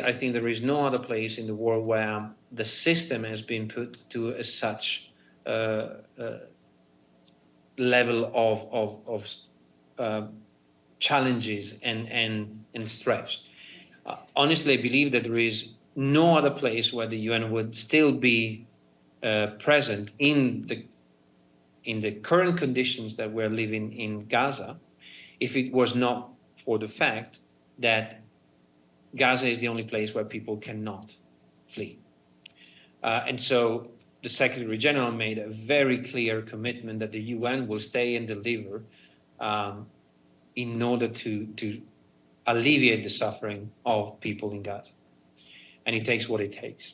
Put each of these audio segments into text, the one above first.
I think there is no other place in the world where the system has been put to such level of challenges and stretch. Honestly, I believe that there is no other place where the UN would still be present in the current conditions that we're living in Gaza, if it was not for the fact that Gaza is the only place where people cannot flee. And so the Secretary General made a very clear commitment that the UN will stay and deliver in order to alleviate the suffering of people in Gaza. And it takes what it takes.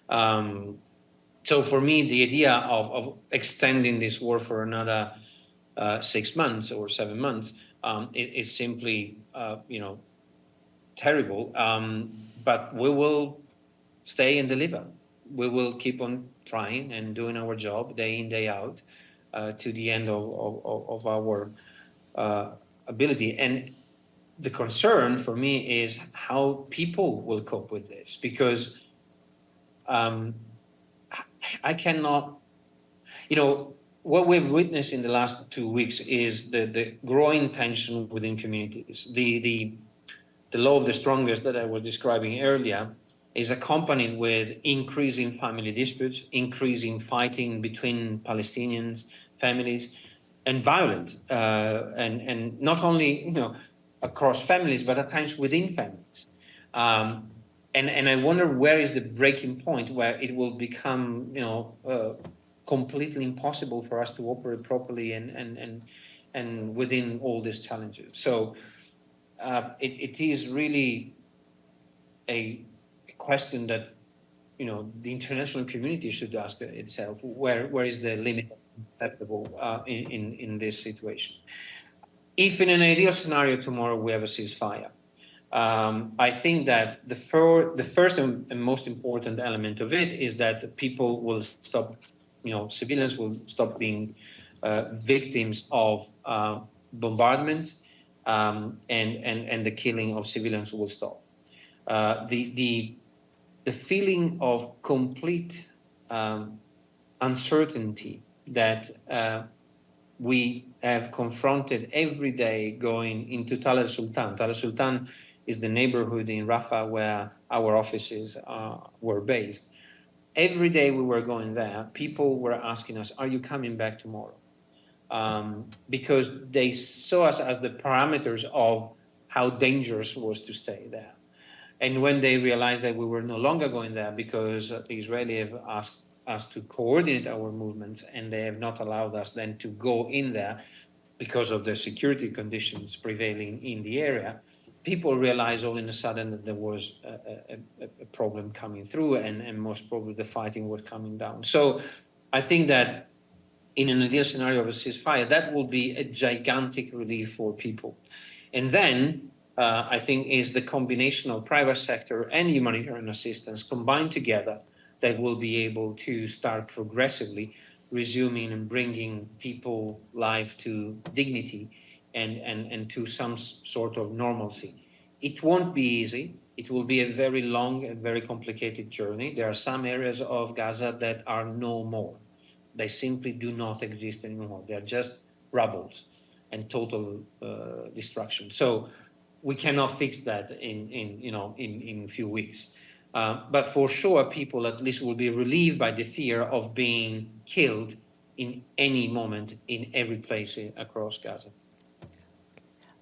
So for me, the idea of extending this war for another 6 months or 7 months is simply, terrible. But we will stay and deliver. We will keep on trying and doing our job day in, day out to the end of our ability. And the concern for me is how people will cope with this, because I cannot, what we've witnessed in the last 2 weeks is the growing tension within communities. The law of the strongest that I was describing earlier is accompanied with increasing family disputes, increasing fighting between Palestinians, families, and violence, and not only across families, but at times within families. And I wonder where is the breaking point where it will become completely impossible for us to operate properly and within all these challenges. So it is really a question that the international community should ask itself: where is the limit acceptable in this situation? If in an ideal scenario tomorrow we have a ceasefire, I think that the first and most important element of it is that people will stop, civilians will stop being victims of bombardments, and the killing of civilians will stop. The feeling of complete uncertainty that we have confronted every day going into Tal al-Sultan. Tal al-Sultan is the neighborhood in Rafah where our offices were based. Every day we were going there, people were asking us, are you coming back tomorrow? Because they saw us as the parameters of how dangerous it was to stay there. And when they realized that we were no longer going there because the Israelis have asked us to coordinate our movements, and they have not allowed us then to go in there because of the security conditions prevailing in the area, people realized all in a sudden that there was a problem coming through, and most probably the fighting was coming down. So I think that in an ideal scenario of a ceasefire, that will be a gigantic relief for people. And then I think is the combination of private sector and humanitarian assistance combined together that will be able to start progressively resuming and bringing people life to dignity and to some sort of normalcy. It won't be easy. It will be a very long and very complicated journey. There are some areas of Gaza that are no more. They simply do not exist anymore. They're just rubble and total destruction. So we cannot fix that in a few weeks. But for sure, people at least will be relieved by the fear of being killed in any moment in every place across Gaza.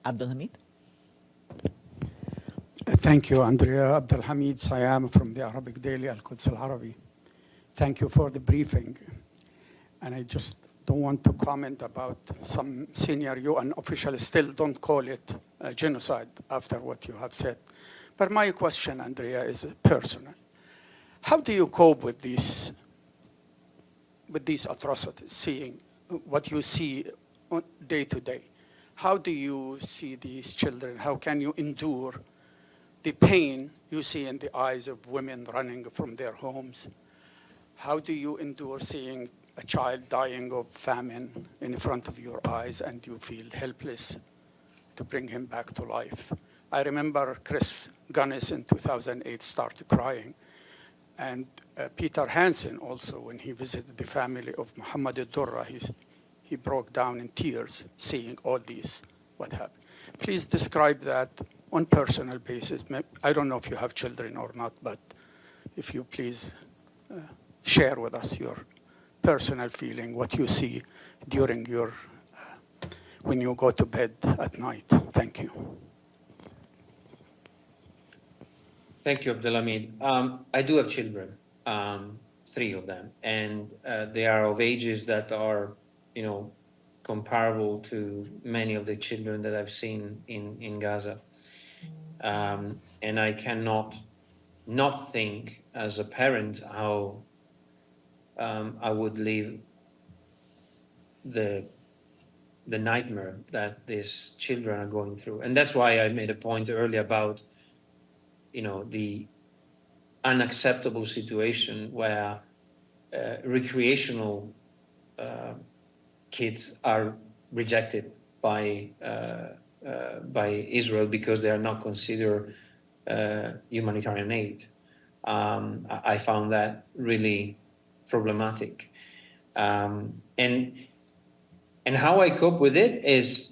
Abdelhamid? Thank you, Andrea. Abdelhamid Sayam from the Arabic Daily, Al-Quds Al-Arabi. Thank you for the briefing. And I just don't want to comment about some senior UN officials still don't call it a genocide after what you have said. But my question, Andrea, is personal. How do you cope with these atrocities, seeing what you see day to day? How do you see these children? How can you endure the pain you see in the eyes of women running from their homes? How do you endure seeing a child dying of famine in front of your eyes and you feel helpless to bring him back to life? I remember Chris Gunness in 2008 started crying. And Peter Hansen also, when he visited the family of Muhammad al-Durra, he broke down in tears seeing all these, what happened. Please describe that on personal basis. I don't know if you have children or not, but if you please share with us your personal feeling, what you see during your, when you go to bed at night. Thank you. Thank you, Abdelhamid. I do have children, 3 of them, and they are of ages that are, comparable to many of the children that I've seen in Gaza. And I cannot not think as a parent how I would live the nightmare that these children are going through. And that's why I made a point earlier about the unacceptable situation where recreational kids are rejected by Israel because they are not considered humanitarian aid. I found that really problematic. And how I cope with it is,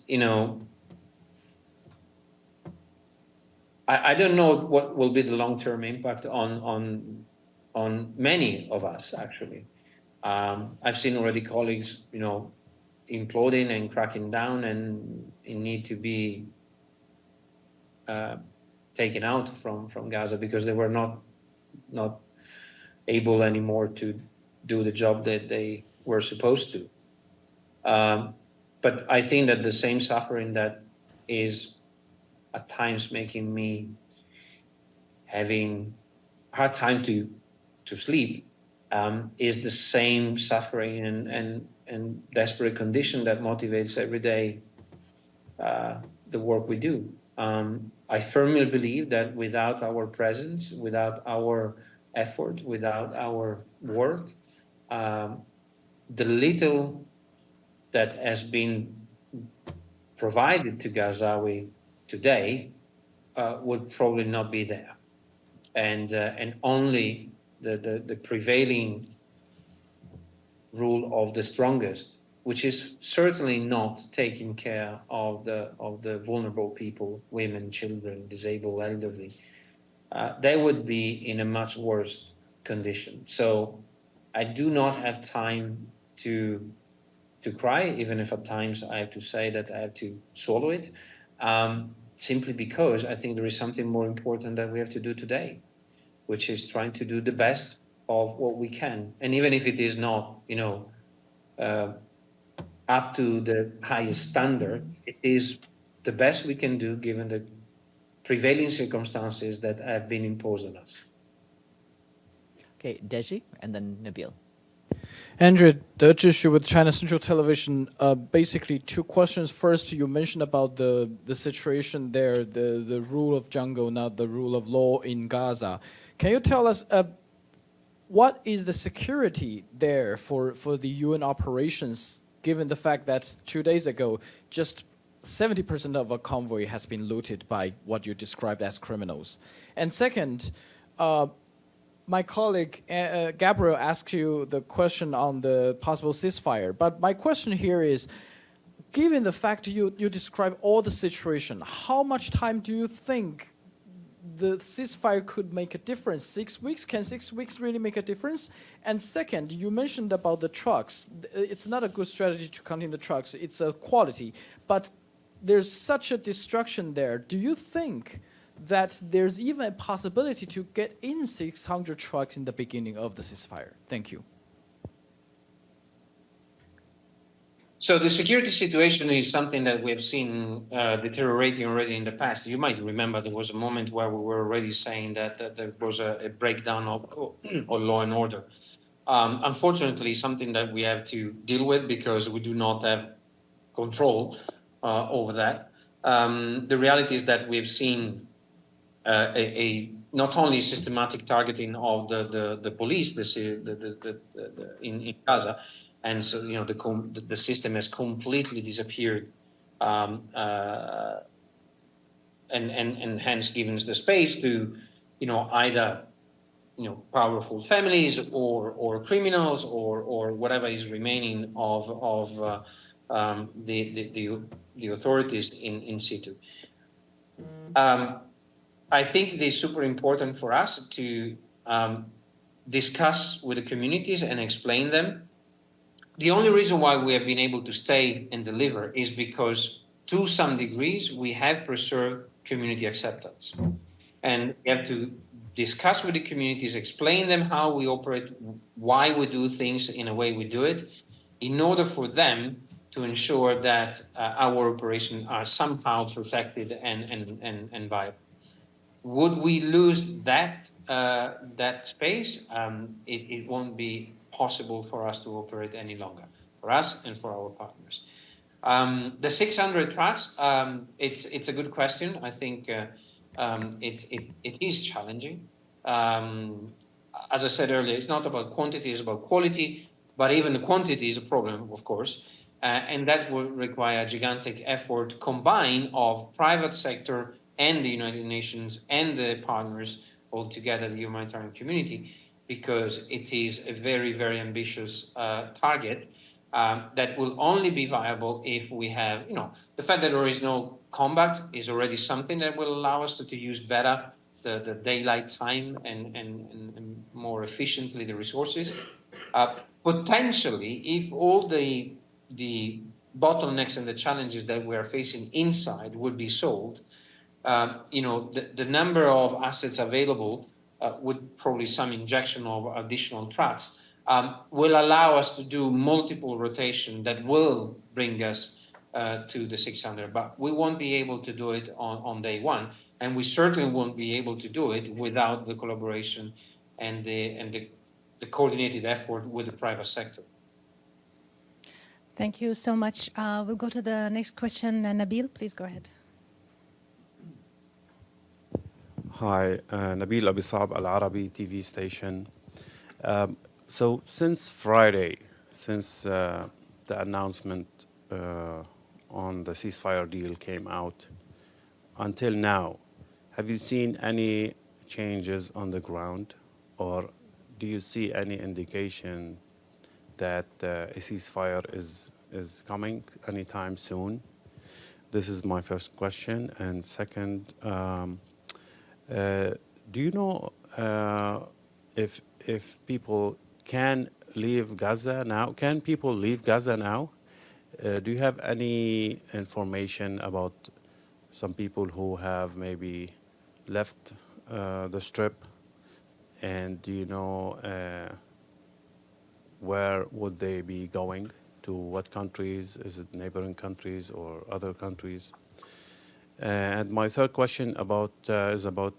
I don't know what will be the long-term impact on many of us, actually. I've seen already colleagues, imploding and cracking down and need to be taken out from Gaza because they were not able anymore to do the job that they were supposed to. But I think that the same suffering that is at times making me having a hard time to sleep is the same suffering and desperate condition that motivates every day the work we do. I firmly believe that without our presence, without our effort, without our work, the little that has been provided to Gazawi today would probably not be there, and only the prevailing rule of the strongest, which is certainly not taking care of the vulnerable people, women, children, disabled, elderly, they would be in a much worse condition. So I do not have time to cry, even if at times I have to say that I have to swallow it, simply because I think there is something more important that we have to do today, which is trying to do the best of what we can. And even if it is not, up to the highest standard, it is the best we can do given the prevailing circumstances that have been imposed on us. Okay, Deji, and then Nabil. Andrea, Dutch issue with China Central Television. Basically, 2 questions. First, you mentioned about the situation there, the rule of jungle, not the rule of law in Gaza. Can you tell us what is the security there for the UN operations, given the fact that 2 days ago, just 70% of a convoy has been looted by what you described as criminals? And second, my colleague Gabriel asked you the question on the possible ceasefire, but my question here is, given the fact you describe all the situation, how much time do you think the ceasefire could make a difference? 6 weeks? Can 6 weeks really make a difference? And second, you mentioned about the trucks. It's not a good strategy to contain the trucks. It's a quality, but there's such a destruction there. Do you think that there's even a possibility to get in 600 trucks in the beginning of the ceasefire? Thank you. So the security situation is something that we have seen deteriorating already in the past. You might remember there was a moment where we were already saying that there was a breakdown of law and order. Unfortunately, something that we have to deal with because we do not have control over that. The reality is that we've seen a not only systematic targeting of the police in Gaza, and so the system has completely disappeared and hence given the space to, either, powerful families or criminals or whatever is remaining of the authorities in situ. I think it is super important for us to discuss with the communities and explain them. The only reason why we have been able to stay and deliver is because, to some degrees, we have preserved community acceptance. And we have to discuss with the communities, explain them how we operate, why we do things in a way we do it, in order for them to ensure that our operations are somehow protected and viable. Would we lose that space? It won't be possible for us to operate any longer, for us and for our partners. The 600 trucks, it's a good question. I think it is challenging. As I said earlier, it's not about quantity, it's about quality, but even the quantity is a problem, of course, and that will require a gigantic effort combined of private sector and the United Nations and the partners all together, the humanitarian community, because it is a very, very ambitious target that will only be viable if we have, the fact that there is no combat is already something that will allow us to use better the daylight time and more efficiently the resources. Potentially, if all the bottlenecks and the challenges that we are facing inside would be solved, the number of assets available with probably some injection of additional trucks will allow us to do multiple rotation that will bring us to the 600, but we won't be able to do it on day one, and we certainly won't be able to do it without the collaboration and the coordinated effort with the private sector. Thank you so much. We'll go to the next question. Nabil, please go ahead. Hi, Nabil Abisab, Al Arabi TV station. So since Friday, since the announcement on the ceasefire deal came out, until now, have you seen any changes on the ground, or do you see any indication that a ceasefire is coming anytime soon? This is my first question. And second, do you know if people can leave Gaza now? Can people leave Gaza now? Do you have any information about some people who have maybe left the Strip? And do you know where would they be going? To what countries? Is it neighboring countries or other countries? And my third question is about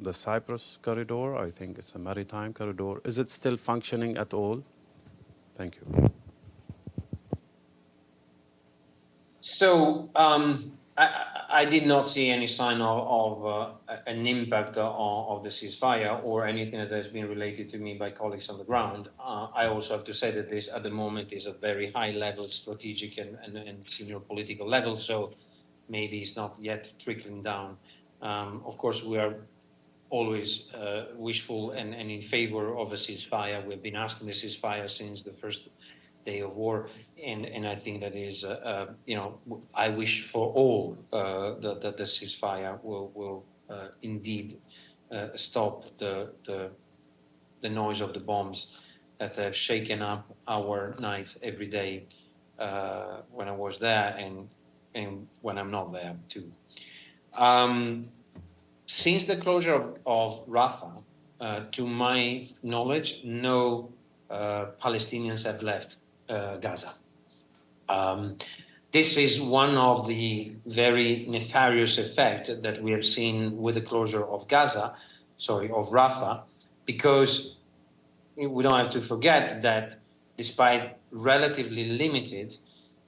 the Cyprus corridor. I think it's a maritime corridor. Is it still functioning at all? Thank you. So I did not see any sign of an impact of the ceasefire or anything that has been related to me by colleagues on the ground. I also have to say that this, at the moment, is a very high-level strategic and senior political level, so maybe it's not yet trickling down. Of course, we are always wishful and in favor of a ceasefire. We've been asking the ceasefire since the first day of war, and I think that is, I wish for all that the ceasefire will indeed stop the noise of the bombs that have shaken up our nights every day when I was there and when I'm not there too. Since the closure of Rafah, to my knowledge, no Palestinians have left Gaza. This is one of the very nefarious effects that we have seen with the closure of Rafah, because we don't have to forget that despite relatively limited,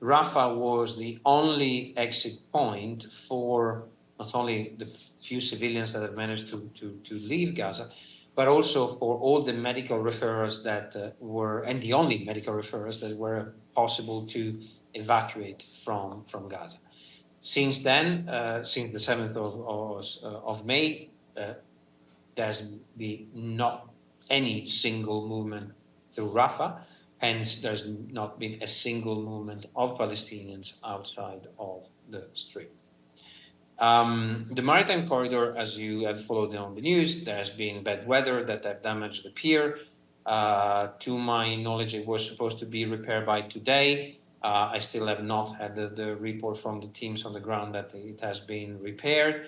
Rafah was the only exit point for not only the few civilians that have managed to leave Gaza, but also for all the medical referrals that were, and the only medical referrals that were possible to evacuate from Gaza. Since then, since the 7th of May, there's been not any single movement through Rafah, hence there's not been a single movement of Palestinians outside of the Strait. The maritime corridor, as you have followed on the news, there has been bad weather that have damaged the pier. To my knowledge, it was supposed to be repaired by today. I still have not had the report from the teams on the ground that it has been repaired.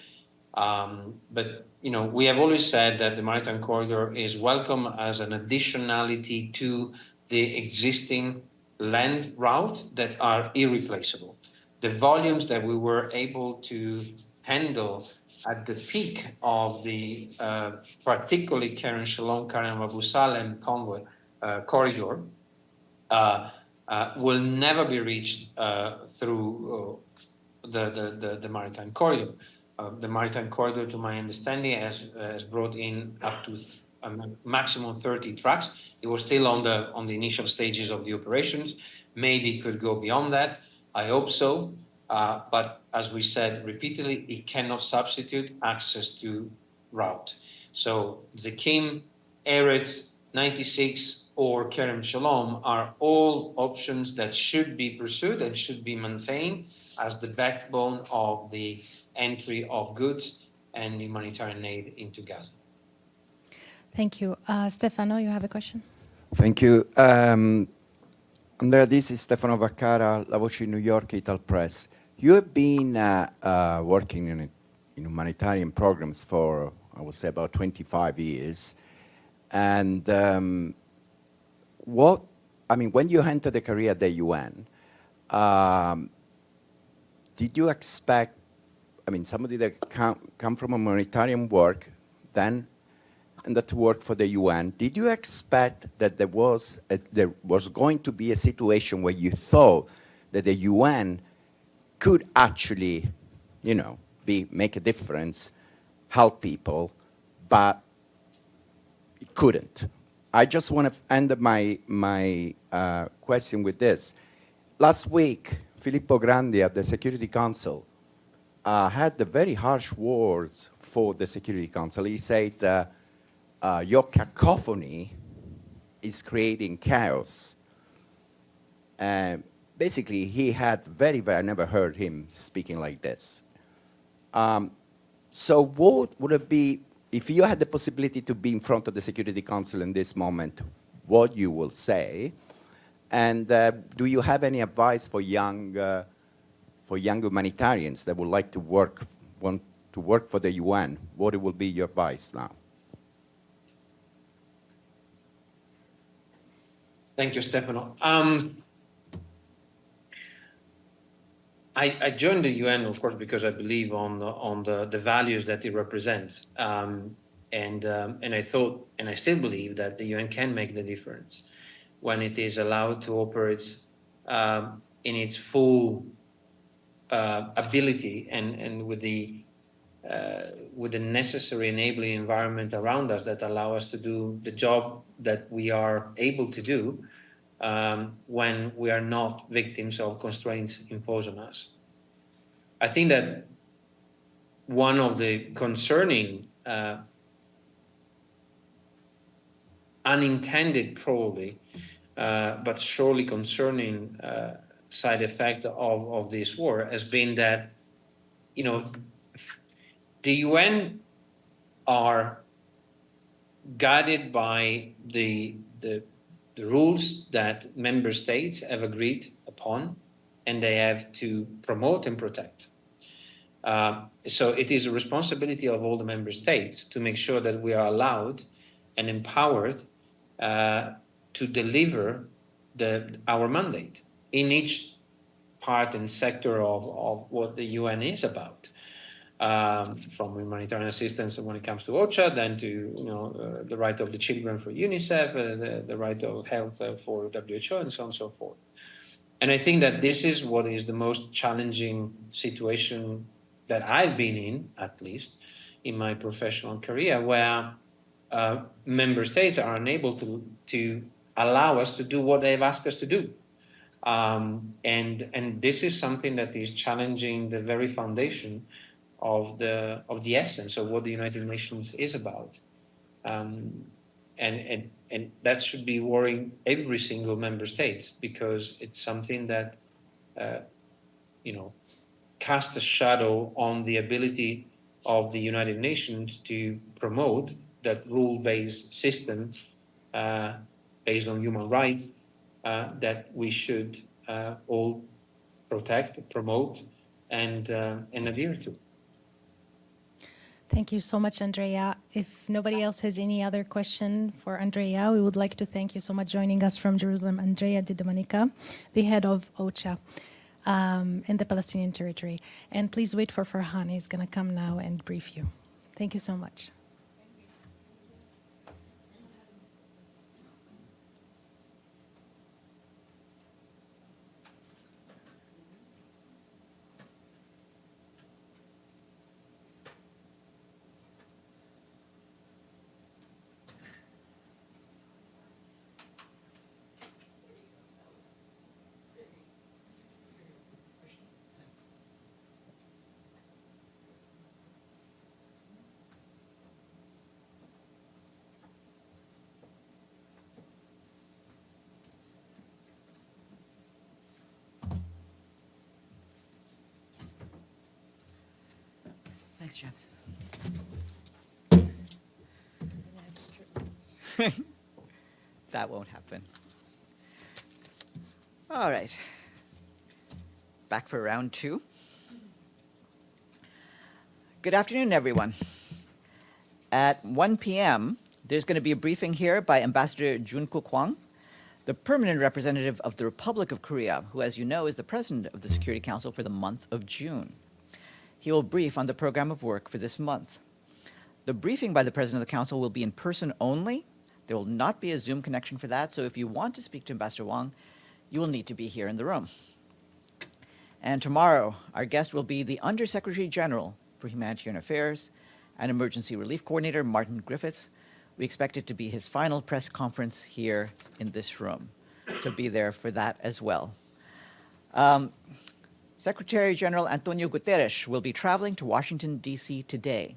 But we have always said that the maritime corridor is welcome as an additionality to the existing land route that are irreplaceable. The volumes that we were able to handle at the peak of the particularly Kerem Shalom, Kerem Abu Salem convoy corridor will never be reached through the maritime corridor. The maritime corridor, to my understanding, has brought in up to a maximum 30 trucks. It was still on the initial stages of the operations. Maybe could go beyond that. I hope so. But as we said repeatedly, it cannot substitute access to route. So Zakim, Eretz, 96, or Kerem Shalom are all options that should be pursued and should be maintained as the backbone of the entry of goods and humanitarian aid into Gaza. Thank you. Stefano, you have a question? Thank you. Andrea, this is Stefano Vaccara, La Voce New York, Ital Press. You have been working in humanitarian programs for, I would say, about 25 years. And when you entered the career at the UN, did you expect, somebody that come from humanitarian work then, and that worked for the UN, did you expect that there was going to be a situation where you thought that the UN could actually, make a difference, help people, but it couldn't? I just want to end my question with this. Last week, Filippo Grandi at the Security Council had the very harsh words for the Security Council. He said, your cacophony is creating chaos. Basically, he had I never heard him speaking like this. So what would it be, if you had the possibility to be in front of the Security Council in this moment, what you will say? And do you have any advice for young humanitarians that would like to want to work for the UN? What will be your advice now? Thank you, Stefano. I joined the UN, of course, because I believe on the values that it represents, and I thought, and I still believe, that the UN can make the difference when it is allowed to operate in its full ability and with the necessary enabling environment around us that allow us to do the job that we are able to do when we are not victims of constraints imposed on us. I think that one of the concerning, unintended probably, but surely concerning side effect of this war has been that, the UN are guided by the rules that member states have agreed upon, and they have to promote and protect. So it is a responsibility of all the member states to make sure that we are allowed and empowered to deliver our mandate in each part and sector of what the UN is about. From humanitarian assistance when it comes to OCHA, then to the right of the children for UNICEF, the right of health for WHO, and so on and so forth. And I think that this is what is the most challenging situation that I've been in, at least in my professional career, where member states are unable to allow us to do what they've asked us to do. And this is something that is challenging the very foundation of the essence of what the United Nations is about. And that should be worrying every single member state, because it's something that casts a shadow on the ability of the United Nations to promote that rule-based system based on human rights that we should all protect, promote, and adhere to. Thank you so much, Andrea. If nobody else has any other question for Andrea, we would like to thank you so much joining us from Jerusalem, Andrea De Domenico, the head of OCHA in the Palestinian Territory. And please wait for Farhan. He's going to come now and brief you. Thank you so much. Thanks, James. That won't happen. All right. Back for round two. Good afternoon, everyone. At 1 p.m., there's going to be a briefing here by Ambassador Junko Kwang, the permanent representative of the Republic of Korea, who, as you know, is the president of the Security Council for the month of June. He will brief on the program of work for this month. The briefing by the President of the Council will be in person only. There will not be a Zoom connection for that, so if you want to speak to Ambassador Wang, you will need to be here in the room. And tomorrow, our guest will be the Undersecretary General for Humanitarian Affairs and Emergency Relief Coordinator, Martin Griffiths. We expect it to be his final press conference here in this room, so be there for that as well. Secretary General Antonio Guterres will be traveling to Washington, D.C. today.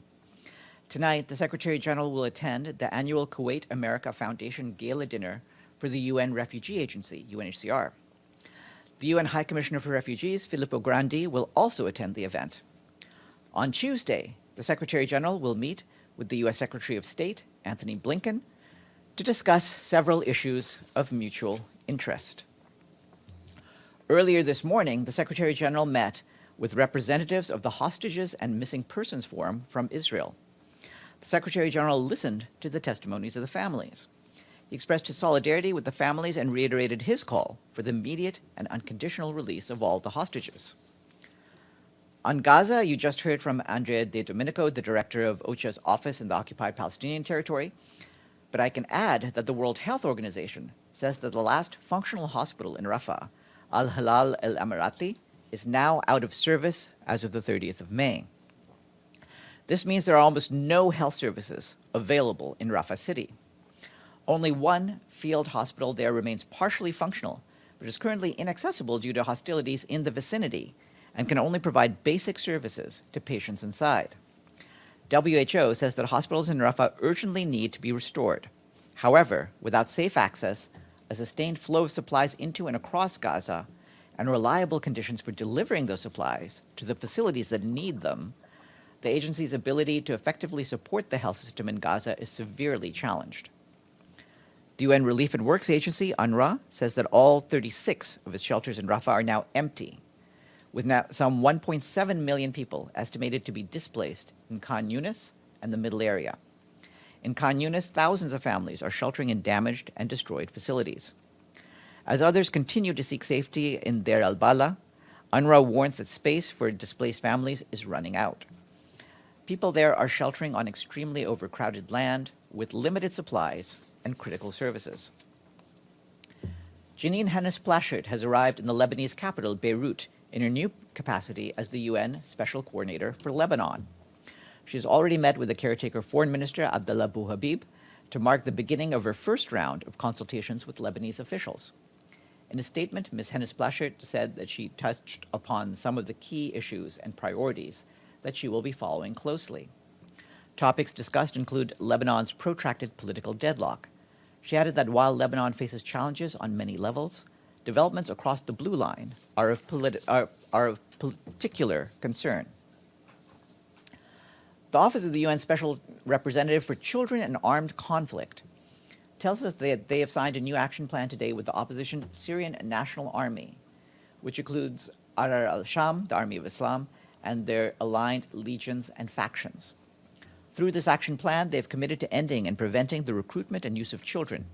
Tonight, the Secretary General will attend the annual Kuwait America Foundation Gala Dinner for the UN Refugee Agency, UNHCR. The UN High Commissioner for Refugees, Filippo Grandi, will also attend the event. On Tuesday, the Secretary General will meet with the U.S. Secretary of State, Anthony Blinken, to discuss several issues of mutual interest. Earlier this morning, the Secretary General met with representatives of the Hostages and Missing Persons Forum from Israel. The Secretary General listened to the testimonies of the families. He expressed his solidarity with the families and reiterated his call for the immediate and unconditional release of all the hostages. On Gaza, you just heard from Andrea De Domenico, the director of OCHA's office in the Occupied Palestinian Territory. But I can add that the World Health Organization says that the last functional hospital in Rafah, Al-Hilal El-Amarati, is now out of service as of the 30th of May. This means there are almost no health services available in Rafah City. Only one field hospital there remains partially functional, but is currently inaccessible due to hostilities in the vicinity and can only provide basic services to patients inside. WHO says that hospitals in Rafah urgently need to be restored. However, without safe access, a sustained flow of supplies into and across Gaza, and reliable conditions for delivering those supplies to the facilities that need them, the agency's ability to effectively support the health system in Gaza is severely challenged. The UN Relief and Works Agency, UNRWA, says that all 36 of its shelters in Rafah are now empty, with now some 1.7 million people estimated to be displaced in Khan Yunis and the middle area. In Khan Yunis, thousands of families are sheltering in damaged and destroyed facilities. As others continue to seek safety in Deir al-Bala, UNRWA warns that space for displaced families is running out. People there are sheltering on extremely overcrowded land with limited supplies and critical services. Janine Hennis-Plasschaert has arrived in the Lebanese capital, Beirut, in her new capacity as the UN Special Coordinator for Lebanon. She has already met with the caretaker Foreign Minister Abdallah Bouhabib to mark the beginning of her first round of consultations with Lebanese officials. In a statement, Ms. Hennis-Plasschaert said that she touched upon some of the key issues and priorities that she will be following closely. Topics discussed include Lebanon's protracted political deadlock. She added that while Lebanon faces challenges on many levels, developments across the Blue Line are of particular concern. The Office of the UN Special Representative for Children and Armed Conflict tells us that they have signed a new action plan today with the opposition Syrian National Army, which includes Ahrar al-Sham, the Army of Islam, and their aligned legions and factions. Through this action plan, they've committed to ending and preventing the recruitment and use of children,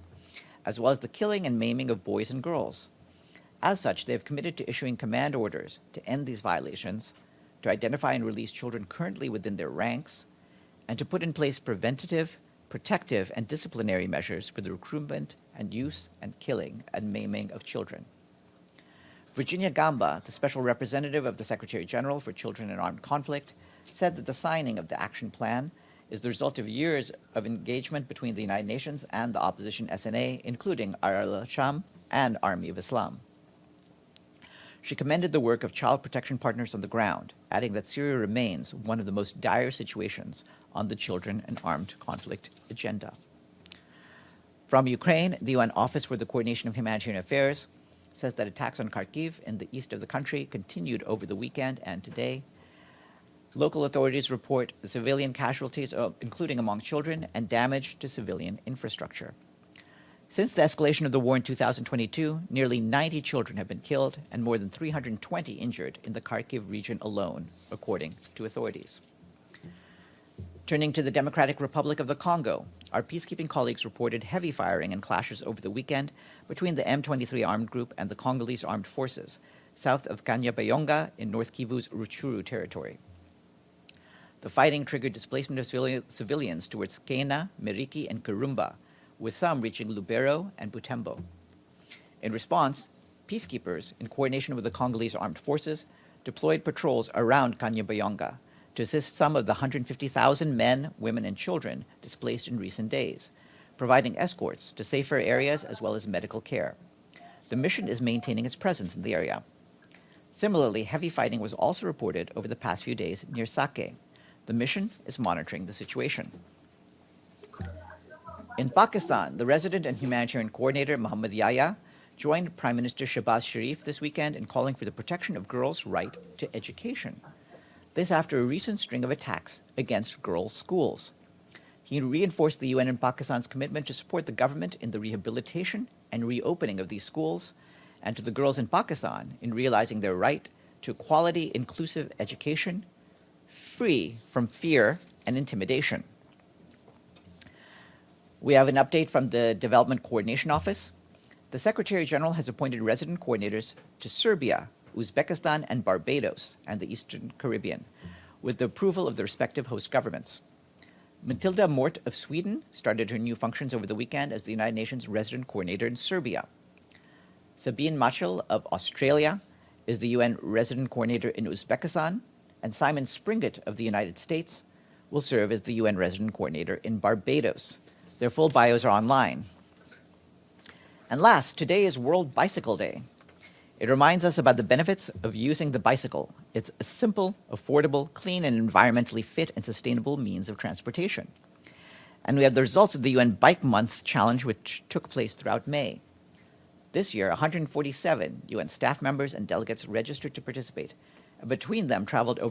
as well as the killing and maiming of boys and girls. As such, they have committed to issuing command orders to end these violations, to identify and release children currently within their ranks, and to put in place preventative, protective, and disciplinary measures for the recruitment and use and killing and maiming of children. Virginia Gamba, the Special Representative of the Secretary General for Children in Armed Conflict, said that the signing of the action plan is the result of years of engagement between the United Nations and the opposition SNA, including Ahrar al-Sham and Army of Islam. She commended the work of child protection partners on the ground, adding that Syria remains one of the most dire situations on the children and armed conflict agenda. From Ukraine, the UN Office for the Coordination of Humanitarian Affairs says that attacks on Kharkiv in the east of the country continued over the weekend and today. Local authorities report the civilian casualties, including among children, and damage to civilian infrastructure. Since the escalation of the war in 2022, nearly 90 children have been killed and more than 320 injured in the Kharkiv region alone, according to authorities. Turning to the Democratic Republic of the Congo, our peacekeeping colleagues reported heavy firing and clashes over the weekend between the M23 armed group and the Congolese armed forces, south of Kanyabayonga in North Kivu's Rutshuru territory. The fighting triggered displacement of civilians towards Kena, Meriki, and Kirumba, with some reaching Lubero and Butembo. In response, peacekeepers, in coordination with the Congolese armed forces, deployed patrols around Kanyabayonga to assist some of the 150,000 men, women, and children displaced in recent days, providing escorts to safer areas as well as medical care. The mission is maintaining its presence in the area. Similarly, heavy fighting was also reported over the past few days near Sake. The mission is monitoring the situation. In Pakistan, the resident and humanitarian coordinator Muhammad Yahya joined Prime Minister Shehbaz Sharif this weekend in calling for the protection of girls' right to education. This after a recent string of attacks against girls' schools. He reinforced the UN and Pakistan's commitment to support the government in the rehabilitation and reopening of these schools, and to the girls in Pakistan in realizing their right to quality, inclusive education, free from fear and intimidation. We have an update from the Development Coordination Office. The Secretary General has appointed resident coordinators to Serbia, Uzbekistan, and Barbados, and the Eastern Caribbean, with the approval of the respective host governments. Matilda Mort of Sweden started her new functions over the weekend as the United Nations resident coordinator in Serbia. Sabine Machel of Australia is the UN resident coordinator in Uzbekistan, and Simon Springett of the United States will serve as the UN resident coordinator in Barbados. Their full bios are online. And last, today is World Bicycle Day. It reminds us about the benefits of using the bicycle. It's a simple, affordable, clean, and environmentally fit and sustainable means of transportation. And we have the results of the UN Bike Month Challenge, which took place throughout May. This year, 147 UN staff members and delegates registered to participate. Between them, traveled over